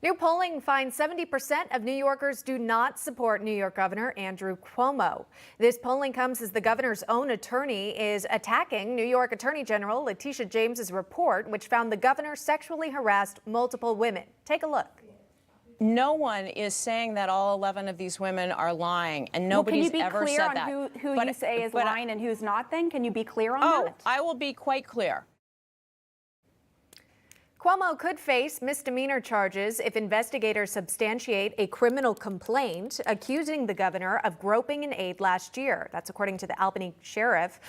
New polling finds 70% of New Yorkers do not support New York Governor Andrew Cuomo. This polling comes as the governor's own attorney is attacking New York Attorney General Letitia James's report, which found the governor sexually harassed multiple women. Take a look. No one is saying that all 11 of these women are lying, and nobody's ever said that. Can you be clear on who you say is lying and who's not then? Can you be clear on that? I will be quite clear. Cuomo could face misdemeanor charges if investigators substantiate a criminal complaint accusing the governor of groping an aide last year. That's according to the Albany sheriff.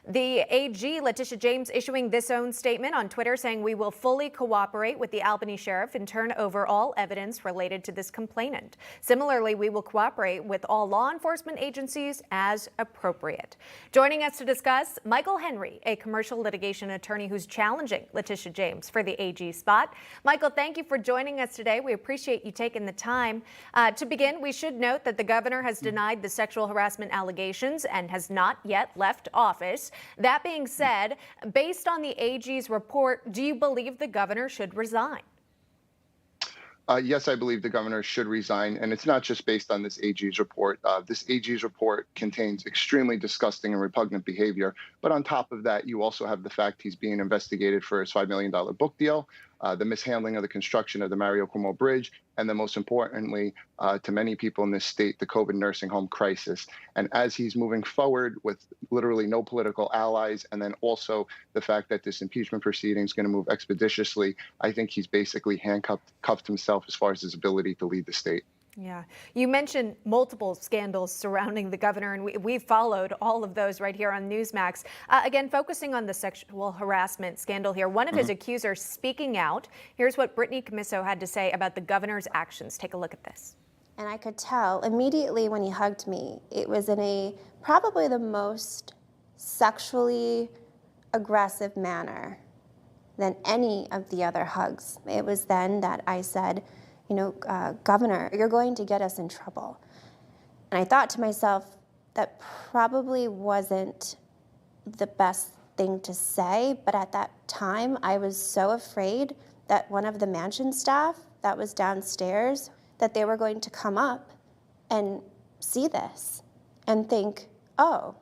The AG, Letitia James, issuing this own statement on Twitter saying, "We will fully cooperate with the Albany sheriff and turn over all evidence related to this complainant. Similarly, we will cooperate with all law enforcement agencies as appropriate." Joining us to discuss, Michael Henry, a commercial litigation attorney who's challenging Letitia James for the AG spot. Michael, thank you for joining us today. We appreciate you taking the time. To begin, we should note that the governor has denied the sexual harassment allegations and has not yet left office. That being said, based on the AG's report, do you believe the governor should resign? Yes, I believe the governor should resign, and it's not just based on this AG's report. This AG's report contains extremely disgusting and repugnant behavior. But on top of that, you also have the fact he's being investigated for his $5 million book deal, the mishandling of the construction of the Mario Cuomo Bridge, and then most importantly, to many people in this state, the COVID nursing home crisis. And as he's moving forward with literally no political allies, and then also the fact that this impeachment proceeding is going to move expeditiously, I think he's basically handcuffed himself as far as his ability to lead the state. Yeah. You mentioned multiple scandals surrounding the governor, and we've followed all of those right here on Newsmax. Again, focusing on the sexual harassment scandal here, one of his accusers speaking out. Here's what Brittany Camiso had to say about the governor's actions. Take a look at this. And I could tell immediately when he hugged me, it was in probably the most sexually aggressive manner than any of the other hugs. It was then that I said, Governor, you're going to get us in trouble. And I thought to myself, that probably wasn't the best thing to say, but at that time, I was so afraid that one of the mansion staff that was downstairs, that they were going to come up and see this and think, oh,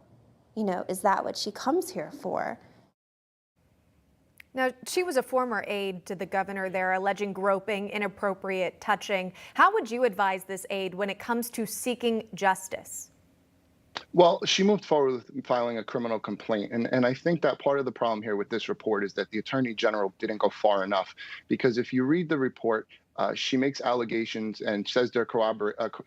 is that what she comes here for? Now, she was a former aide to the governor there, alleging groping, inappropriate touching. How would you advise this aide when it comes to seeking justice? Well, she moved forward with filing a criminal complaint. And I think that part of the problem here with this report is that the attorney general didn't go far enough. Because if you read the report, she makes allegations and says they're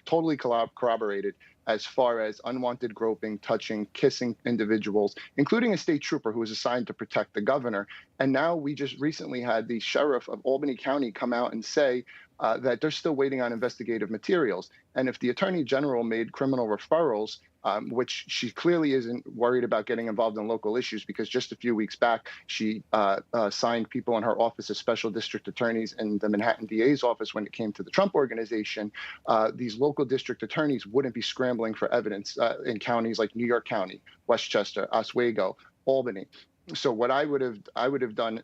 totally corroborated as far as unwanted groping, touching, kissing individuals, including a state trooper who was assigned to protect the governor. And now we just recently had the sheriff of Albany County come out and say that they're still waiting on investigative materials. And if the attorney general made criminal referrals, which she clearly isn't worried about getting involved in local issues, because just a few weeks back, she signed people in her office as special district attorneys in the Manhattan DA's office when it came to the Trump organization. These local district attorneys wouldn't be scrambling for evidence in counties like New York County, Westchester, Oswego, Albany. So what I would have done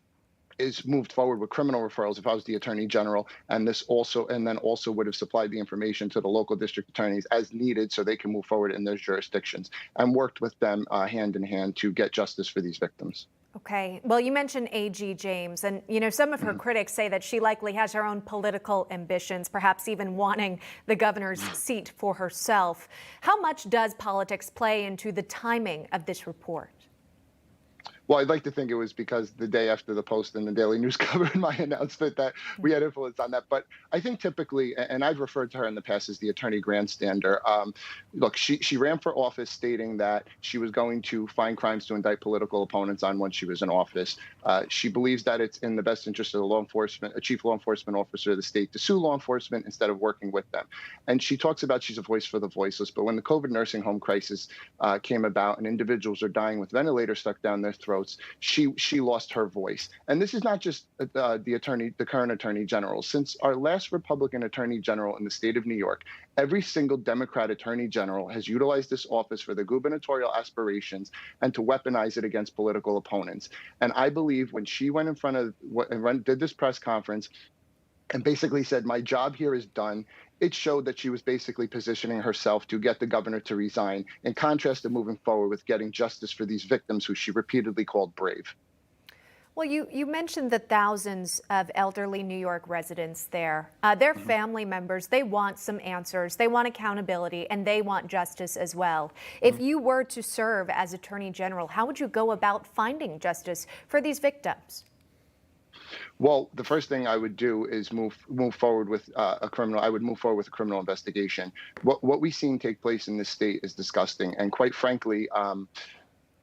is moved forward with criminal referrals if I was the attorney general, and then also would have supplied the information to the local district attorneys as needed so they can move forward in those jurisdictions, and worked with them hand in hand to get justice for these victims. Okay. Well, you mentioned AG James, and some of her critics say that she likely has her own political ambitions, perhaps even wanting the governor's seat for herself. How much does politics play into the timing of this report? Well, I'd like to think it was because the day after the Post and the Daily News covered my announcement that we had influence on that. But I think typically, and I've referred to her in the past as the attorney grandstander. Look, she ran for office stating that she was going to find crimes to indict political opponents on once she was in office. She believes that it's in the best interest of the law enforcement, a chief law enforcement officer of the state, to sue law enforcement instead of working with them. And she talks about she's a voice for the voiceless. But when the COVID nursing home crisis came about and individuals are dying with ventilators stuck down their throats, she lost her voice. And this is not just the current attorney general. Since our last Republican attorney general in the state of New York, every single Democrat attorney general has utilized this office for their gubernatorial aspirations and to weaponize it against political opponents. And I believe when she went in front of did this press conference, and basically said, my job here is done. It showed that she was basically positioning herself to get the governor to resign, in contrast to moving forward with getting justice for these victims who she repeatedly called brave. Well, you mentioned the thousands of elderly New York residents there. Their family members, they want some answers, they want accountability, and they want justice as well. If you were to serve as Attorney General, how would you go about finding justice for these victims? Well, the first thing I would do is move forward with a criminal. I would move forward with a criminal investigation. What we've seen take place in this state is disgusting, and quite frankly,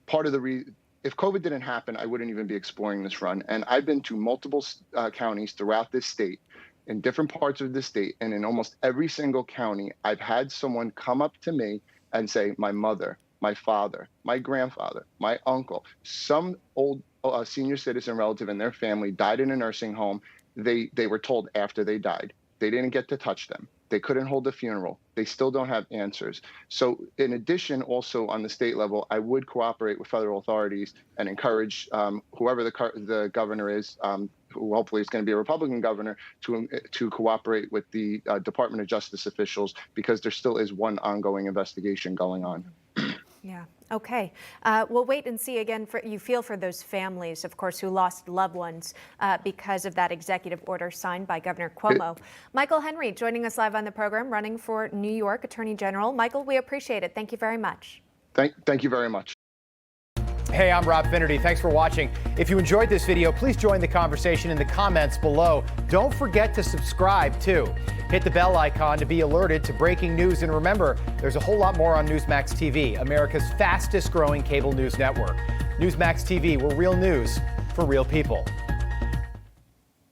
part of the if COVID didn't happen, I wouldn't even be exploring this run. And I've been to multiple counties throughout this state, in different parts of the state, and in almost every single county, I've had someone come up to me and say, my mother, my father, my grandfather, my uncle, some old senior citizen relative and their family died in a nursing home. They were told after they died. They didn't get to touch them. They couldn't hold a funeral. They still don't have answers. So in addition, also on the state level, I would cooperate with federal authorities and encourage whoever the governor is, who hopefully is going to be a Republican governor, to cooperate with the Department of Justice officials, because there still is one ongoing investigation going on. Yeah. Okay. We'll wait and see. Again, you feel for those families, of course, who lost loved ones because of that executive order signed by Governor Cuomo. Michael Henry joining us live on the program, running for New York Attorney General. Michael, we appreciate it. Thank you very much. Thank you very much. Hey, I'm Rob Finnerty. Thanks for watching. If you enjoyed this video, please join the conversation in the comments below. Don't forget to subscribe, too. Hit the bell icon to be alerted to breaking news. And remember, there's a whole lot more on Newsmax TV, America's fastest growing cable news network. Newsmax TV, we're real news for real people.